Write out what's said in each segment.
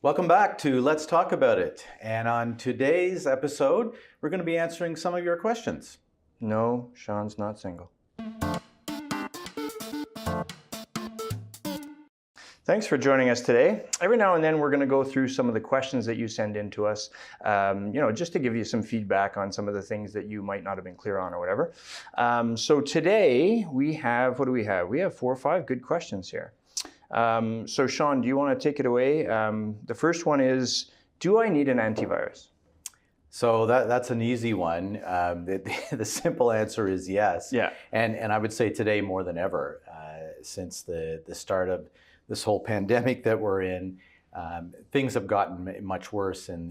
Welcome back to Let's Talk About It. And on today's episode, we're going to be answering some of your questions. No, Sean's not single. Thanks for joining us today. Every now and then we're going to go through some of the questions that you send in to us, just to give you some feedback on some of the things that you might not have been clear on or whatever. So today we have, what do we have? We have 4 or 5 good questions here. So Sean, do you want to take it away? The first one is, do I need an antivirus? So that's an easy one. The simple answer is yes. Yeah. And I would say today more than ever, since the start of this whole pandemic that we're in, things have gotten much worse in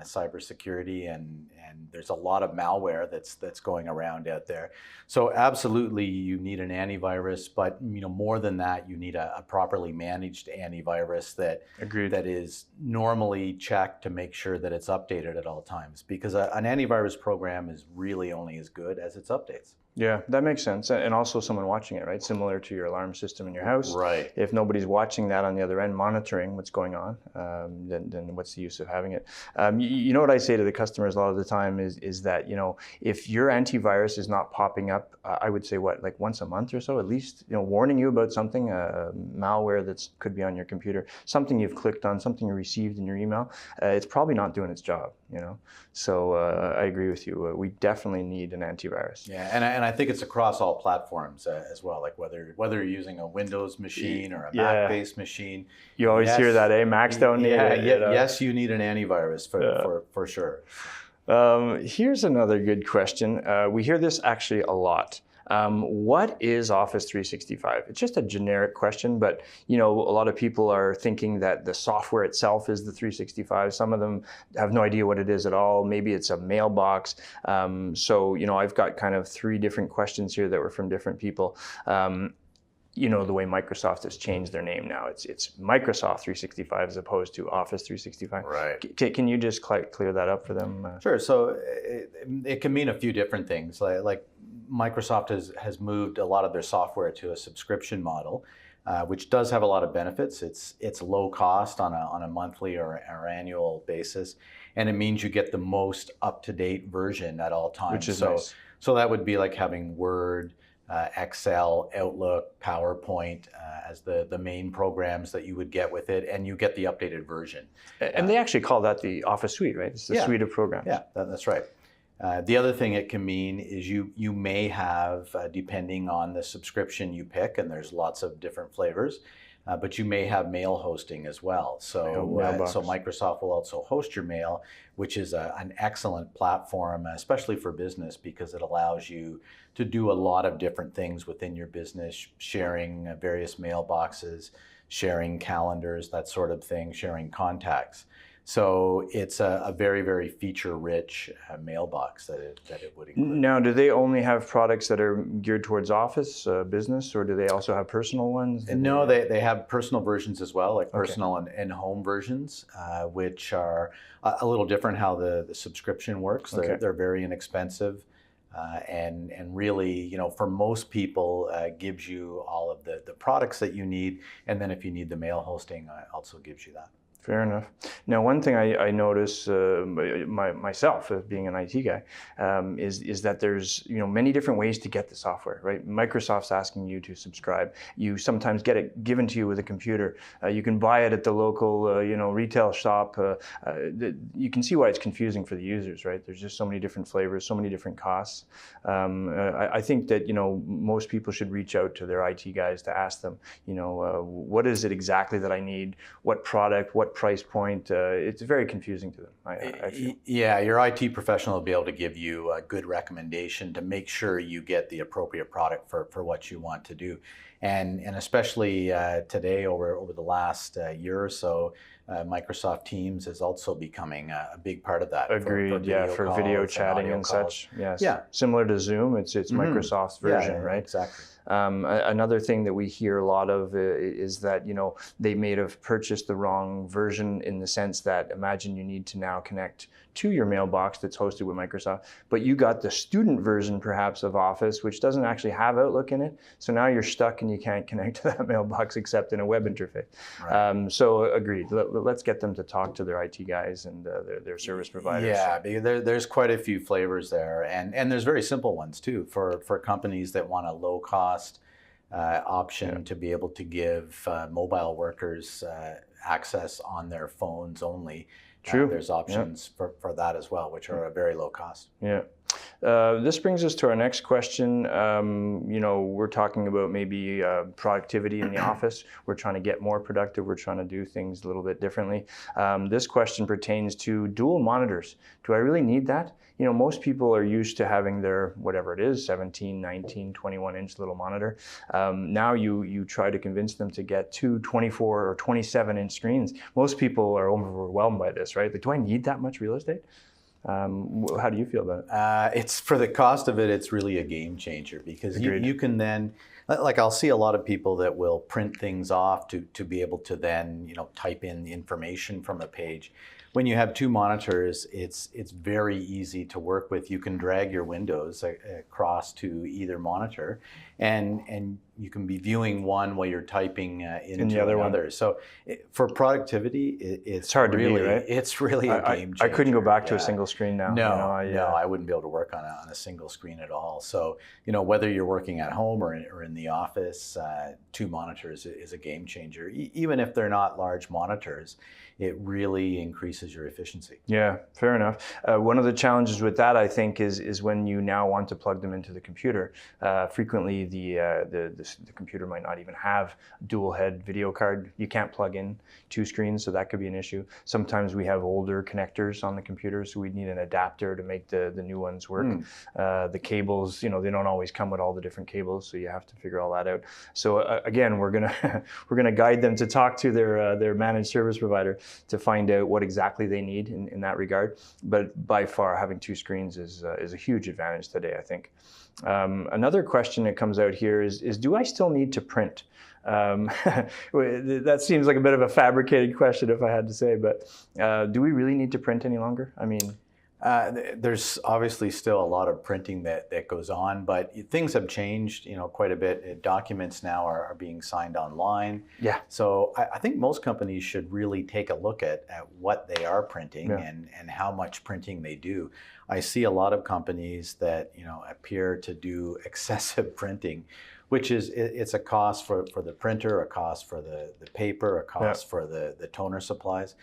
cybersecurity, and there's a lot of malware that's going around out there. So absolutely, you need an antivirus, but more than that, you need a properly managed antivirus that is normally checked to make sure that it's updated at all times. Because an antivirus program is really only as good as its updates. Yeah, that makes sense. And also someone watching it, right? Similar to your alarm system in your house. Right. If nobody's watching that on the other end, monitoring what's going on, then what's the use of having it? You know what I say to the customers a lot of the time is that, if your antivirus is not popping up, I would say like once a month or so, at least, warning you about something, malware that could be on your computer, something you've clicked on, something you received in your email, it's probably not doing its job, So I agree with you. We definitely need an antivirus. Yeah, and I think it's across all platforms as well, like whether you're using a Windows machine or a Mac-based machine. You always hear that, Macs don't need it. Yes, you need an antivirus for sure. Here's another good question. We hear this actually a lot. What is Office 365? It's just a generic question, but a lot of people are thinking that the software itself is the 365. Some of them have no idea what it is at all. Maybe it's a mailbox. So I've got kind of 3 different questions here that were from different people. The way Microsoft has changed their name now. It's Microsoft 365 as opposed to Office 365. Right. Can you just clear that up for them? Sure. So it can mean a few different things. Like Microsoft has moved a lot of their software to a subscription model, which does have a lot of benefits. It's low cost on a monthly or annual basis, and it means you get the most up-to-date version at all times. Which is nice. So that would be like having Word, Excel, Outlook, PowerPoint as the main programs that you would get with it, and you get the updated version. And they actually call that the Office Suite, right? It's the suite of programs. Yeah, that's right. The other thing it can mean is you may have, depending on the subscription you pick, and there's lots of different flavors, but you may have mail hosting as well. So Microsoft will also host your mail, which is an excellent platform, especially for business, because it allows you to do a lot of different things within your business, sharing various mailboxes, sharing calendars, that sort of thing, sharing contacts. So it's a very, very feature-rich mailbox that it would include. Now, do they only have products that are geared towards office, business, or do they also have personal ones? No, they have personal versions as well, like personal and home versions, which are a little different how the subscription works. They're very inexpensive. And really, for most people, gives you all of the products that you need. And then if you need the mail hosting, also gives you that. Fair enough. Now, one thing I notice myself as being an IT guy is that there's many different ways to get the software. Right? Microsoft's asking you to subscribe. You sometimes get it given to you with a computer. You can buy it at the local retail shop. You can see why it's confusing for the users. Right? There's just so many different flavors, so many different costs. I think that most people should reach out to their IT guys to ask them. What is it exactly that I need? What product? What price point? It's very confusing to them, I feel. Yeah, your IT professional will be able to give you a good recommendation to make sure you get the appropriate product for what you want to do. And especially today, over the last year or so, Microsoft Teams is also becoming a big part of that. Agreed, for video chatting and such. Yes. Yeah. Similar to Zoom, it's Microsoft's version, right? Exactly. Another thing that we hear a lot of is that, they may have purchased the wrong version, in the sense that, imagine you need to now connect to your mailbox that's hosted with Microsoft, but you got the student version perhaps of Office, which doesn't actually have Outlook in it. So now you're stuck and you can't connect to that mailbox except in a web interface. Right. So agreed. Let's get them to talk to their IT guys and their service providers. Yeah, there's quite a few flavors there, and there's very simple ones too for companies that want a low cost option to be able to give mobile workers access on their phones only. True. There's options for that as well, which are a very low cost. Yeah. This brings us to our next question. We're talking about maybe productivity in the office. We're trying to get more productive. We're trying to do things a little bit differently. This question pertains to dual monitors. Do I really need that? Most people are used to having their, whatever it is, 17, 19, 21-inch little monitor. Now you try to convince them to get two 24 or 27-inch screens. Most people are overwhelmed by this, right? Like, do I need that much real estate? How do you feel about it? It's, for the cost of it, it's really a game changer, because you can then, like, I'll see a lot of people that will print things off to be able to then, type in the information from a page. When you have two monitors, it's very easy to work with. You can drag your windows across to either monitor, and you can be viewing one while you're typing into the other. So for productivity, it's hard really, to beat, right? It's really a game changer. I couldn't go back to a single screen now. No, I wouldn't be able to work on a single screen at all. So whether you're working at home or in the office, two monitors is a game changer. Even if they're not large monitors, it really increases your efficiency. Yeah, fair enough. One of the challenges with that, I think, is when you now want to plug them into the computer. Frequently, the computer might not even have dual head video card. You can't plug in two screens, so that could be an issue. Sometimes we have older connectors on the computer, so we need an adapter to make the new ones work. The cables, they don't always come with all the different cables, so you have to figure all that out. So again, we're gonna guide them to talk to their managed service provider to find out what exactly they need in that regard. But by far, having two screens is a huge advantage today, I think. Another question that comes out here is do I still need to print? That seems like a bit of a fabricated question, if I had to say, but do we really need to print any longer? I mean, there's obviously still a lot of printing that goes on, but things have changed, quite a bit. Documents now are being signed online. Yeah. So I think most companies should really take a look at what they are printing and how much printing they do. I see a lot of companies that appear to do excessive printing, which is it's a cost for the printer, a cost for the paper, a cost for the toner supplies.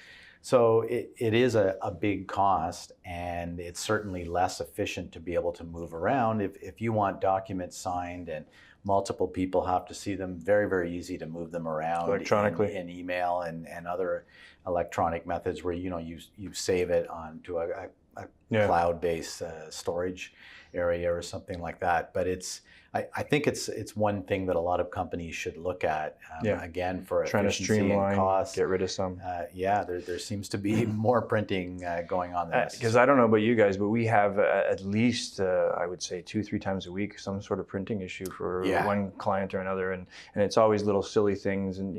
So it is a big cost, and it's certainly less efficient to be able to move around. If you want documents signed and multiple people have to see them, very, very easy to move them around electronically in email and other electronic methods where you save it onto a cloud-based storage area or something like that. But I think it's one thing that a lot of companies should look at, again, for trying efficiency to streamline, and cost. get rid of some. There seems to be more printing going on than this. Because I don't know about you guys, but we have at least, I would say 2-3 times a week, some sort of printing issue for one client or another. And it's always little silly things. And,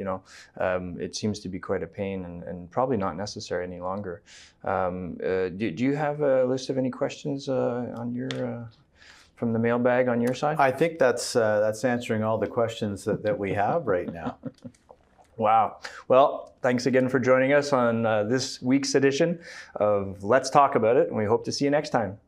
it seems to be quite a pain and probably not necessary any longer. Do you have a list of any questions on your... from the mailbag on your side? I think that's answering all the questions that we have right now. Wow. Well, thanks again for joining us on this week's edition of Let's Talk About It, and we hope to see you next time.